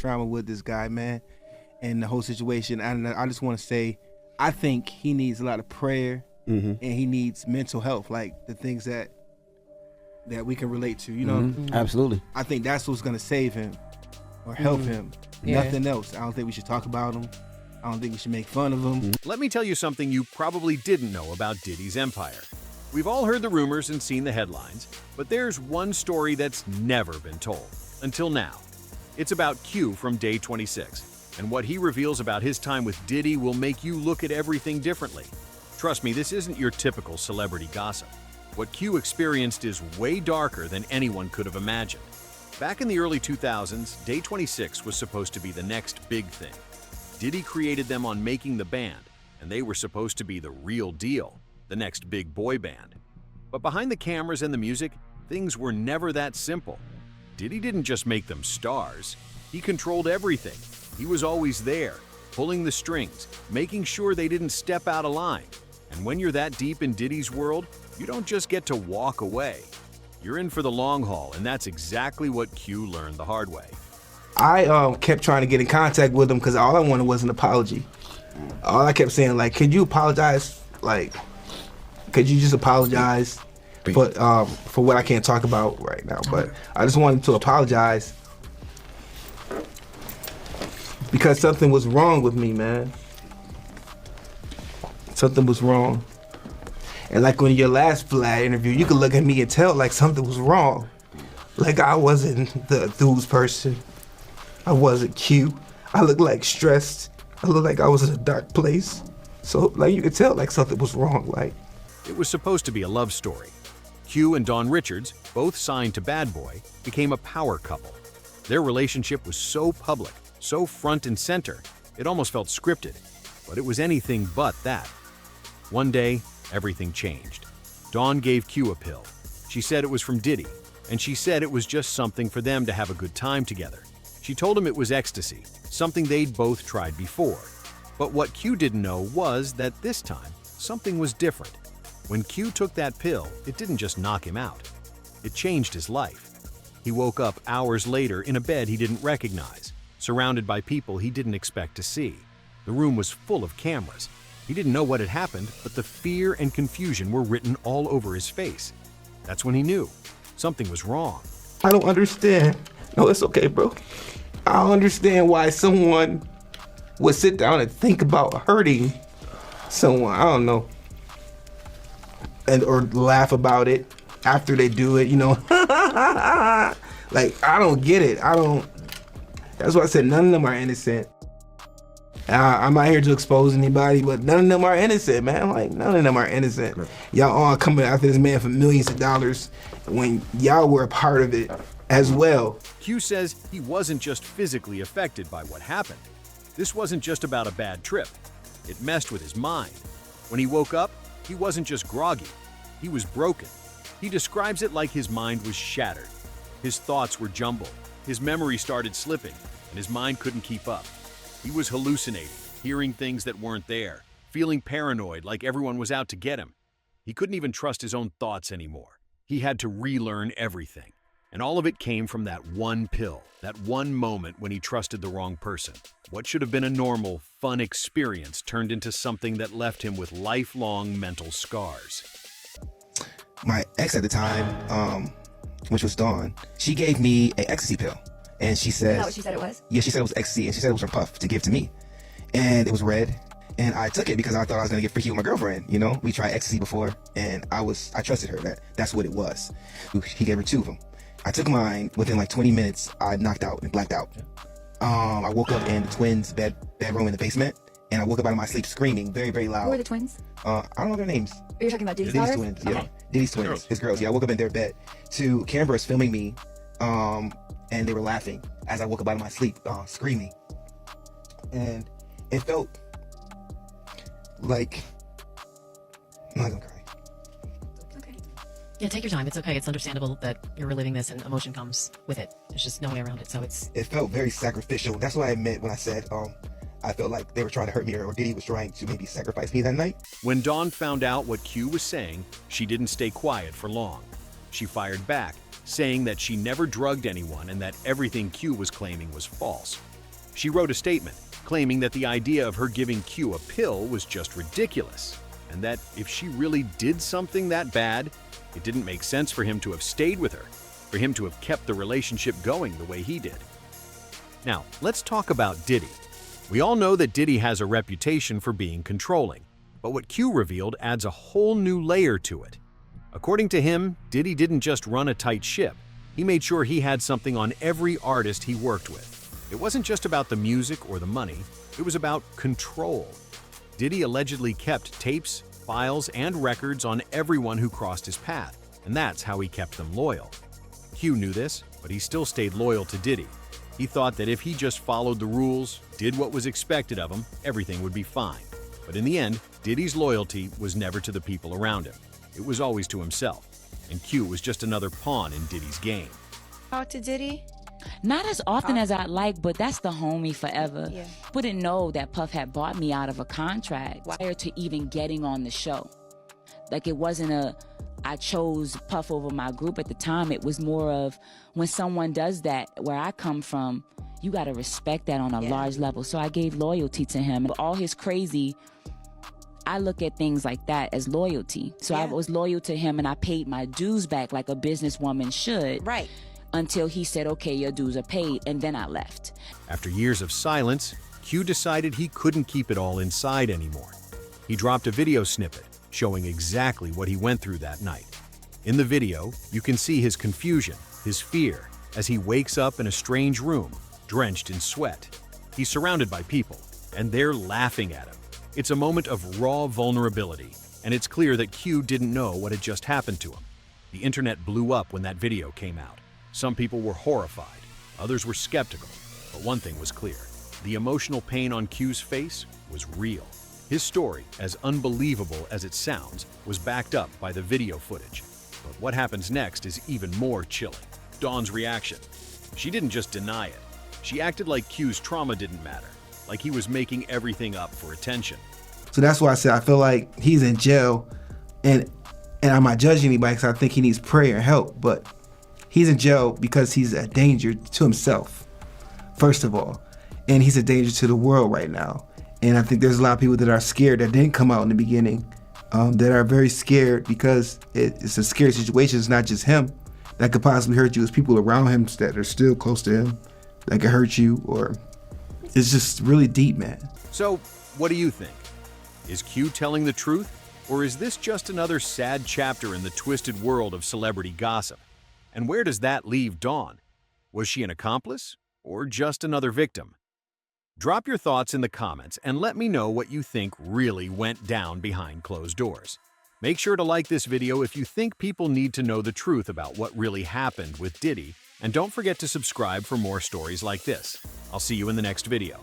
trauma with this guy, man, and the whole situation. And I just want to say, I think he needs a lot of prayer, and he needs mental health, like the things that we can relate to, you know? Absolutely. I think that's what's gonna save him or help him. Yeah. Nothing else. I don't think we should talk about him. I don't think we should make fun of him. Let me tell you something you probably didn't know about Diddy's empire. We've all heard the rumors and seen the headlines, but there's one story that's never been told, until now. It's about Q from Day26, and what he reveals about his time with Diddy will make you look at everything differently. Trust me, this isn't your typical celebrity gossip. What Q experienced is way darker than anyone could have imagined. Back in the early 2000s, Day26 was supposed to be the next big thing. Diddy created them on Making the Band, and they were supposed to be the real deal, the next big boy band. But behind the cameras and the music, things were never that simple. Diddy didn't just make them stars, he controlled everything. He was always there, pulling the strings, making sure they didn't step out of line. And when you're that deep in Diddy's world, you don't just get to walk away. You're in for the long haul, and that's exactly what Q learned the hard way. I kept trying to get in contact with him because all I wanted was an apology. All I kept saying, like, could you apologize? Like, could you just apologize for what I can't talk about right now? But I just wanted to apologize because something was wrong with me, man. Something was wrong. And like when your last Vlad interview, you could look at me and tell like something was wrong. Like I wasn't the enthused person. I wasn't cute. I looked like stressed. I looked like I was in a dark place. So like you could tell like something was wrong. Like it was supposed to be a love story. Q and Dawn Richards, both signed to Bad Boy, became a power couple. Their relationship was so public, so front and center, it almost felt scripted. But it was anything but that. One day, everything changed. Dawn gave Q a pill. She said it was from Diddy, and she said it was just something for them to have a good time together. She told him it was ecstasy, something they'd both tried before. But what Q didn't know was that this time, something was different. When Q took that pill, it didn't just knock him out. It changed his life. He woke up hours later in a bed he didn't recognize, surrounded by people he didn't expect to see. The room was full of cameras. He didn't know what had happened, but the fear and confusion were written all over his face. That's when he knew something was wrong. I don't understand. No, it's okay, bro. I don't understand why someone would sit down and think about hurting someone. I don't know. And or laugh about it after they do it, you know. Like, I don't get it. That's why I said none of them are innocent. I'm not here to expose anybody, but none of them are innocent, man. Like, none of them are innocent. Y'all all coming after this man for millions of dollars when y'all were a part of it as well. Q says he wasn't just physically affected by what happened. This wasn't just about a bad trip. It messed with his mind. When he woke up, he wasn't just groggy. He was broken. He describes it like his mind was shattered. His thoughts were jumbled. His memory started slipping, and his mind couldn't keep up. He was hallucinating, hearing things that weren't there, feeling paranoid like everyone was out to get him. He couldn't even trust his own thoughts anymore. He had to relearn everything. And all of it came from that one pill, that one moment when he trusted the wrong person. What should have been a normal, fun experience turned into something that left him with lifelong mental scars. My ex at the time, which was Dawn, she gave me an ecstasy pill. And she said... Is that what she said it was? Yeah, she said it was ecstasy, and she said it was her puff to give to me. And it was red, and I took it because I thought I was gonna get freaky with my girlfriend, you know? We tried ecstasy before, and I trusted her, that's what it was. He gave her 2 of them. I took mine, within like 20 minutes, I knocked out and blacked out. I woke up in the twins' bedroom in the basement, and I woke up out of my sleep screaming very, very loud. Who are the twins? I don't know their names. You're talking about Diddy's Diddy's daughters? twins, yeah. Okay. Diddy's twins, his girls. Yeah, I woke up in their bed. To cameras filming me, and they were laughing as I woke up out of my sleep, screaming. And it felt like, I'm not gonna cry. Okay. Yeah, take your time. It's okay. It's understandable that you're reliving this and emotion comes with it. There's just no way around it. So It felt very sacrificial. That's what I meant when I said, I felt like they were trying to hurt me, or Diddy was trying to maybe sacrifice me that night. When Dawn found out what Q was saying, she didn't stay quiet for long. She fired back, saying that she never drugged anyone and that everything Q was claiming was false. She wrote a statement claiming that the idea of her giving Q a pill was just ridiculous, and that if she really did something that bad, it didn't make sense for him to have stayed with her, for him to have kept the relationship going the way he did. Now, let's talk about Diddy. We all know that Diddy has a reputation for being controlling, but what Q revealed adds a whole new layer to it. According to him, Diddy didn't just run a tight ship. He made sure he had something on every artist he worked with. It wasn't just about the music or the money, it was about control. Diddy allegedly kept tapes, files, and records on everyone who crossed his path, and that's how he kept them loyal. Q knew this, but he still stayed loyal to Diddy. He thought that if he just followed the rules, did what was expected of him, everything would be fine. But in the end, Diddy's loyalty was never to the people around him. It was always to himself, and Q was just another pawn in Diddy's game. Talk to Diddy? Not as often as I'd like, but that's the homie forever. Yeah. Wouldn't know that Puff had bought me out of a contract prior to even getting on the show. Like, it wasn't I chose Puff over my group at the time. It was more of, when someone does that, where I come from, you got to respect that on a large level. So I gave loyalty to him. All his crazy, I look at things like that as loyalty. So I was loyal to him, and I paid my dues back like a businesswoman should. Right. Until he said, okay, your dues are paid, and then I left. After years of silence, Q decided he couldn't keep it all inside anymore. He dropped a video snippet showing exactly what he went through that night. In the video, you can see his confusion, his fear, as he wakes up in a strange room, drenched in sweat. He's surrounded by people, and they're laughing at him. It's a moment of raw vulnerability, and it's clear that Q didn't know what had just happened to him. The internet blew up when that video came out. Some people were horrified, others were skeptical, but one thing was clear. The emotional pain on Q's face was real. His story, as unbelievable as it sounds, was backed up by the video footage. But what happens next is even more chilling. Dawn's reaction. She didn't just deny it. She acted like Q's trauma didn't matter, like he was making everything up for attention. So that's why I said I feel like he's in jail, and I'm not judging anybody because I think he needs prayer and help, but he's in jail because he's a danger to himself, first of all, and he's a danger to the world right now. And I think there's a lot of people that are scared that didn't come out in the beginning, that are very scared because it's a scary situation. It's not just him that could possibly hurt you. It's people around him that are still close to him that could hurt you, or it's just really deep, man. So, what do you think? Is Q telling the truth, or is this just another sad chapter in the twisted world of celebrity gossip? And where does that leave Dawn? Was she an accomplice, or just another victim? Drop your thoughts in the comments and let me know what you think really went down behind closed doors. Make sure to like this video if you think people need to know the truth about what really happened with Diddy, and don't forget to subscribe for more stories like this. I'll see you in the next video.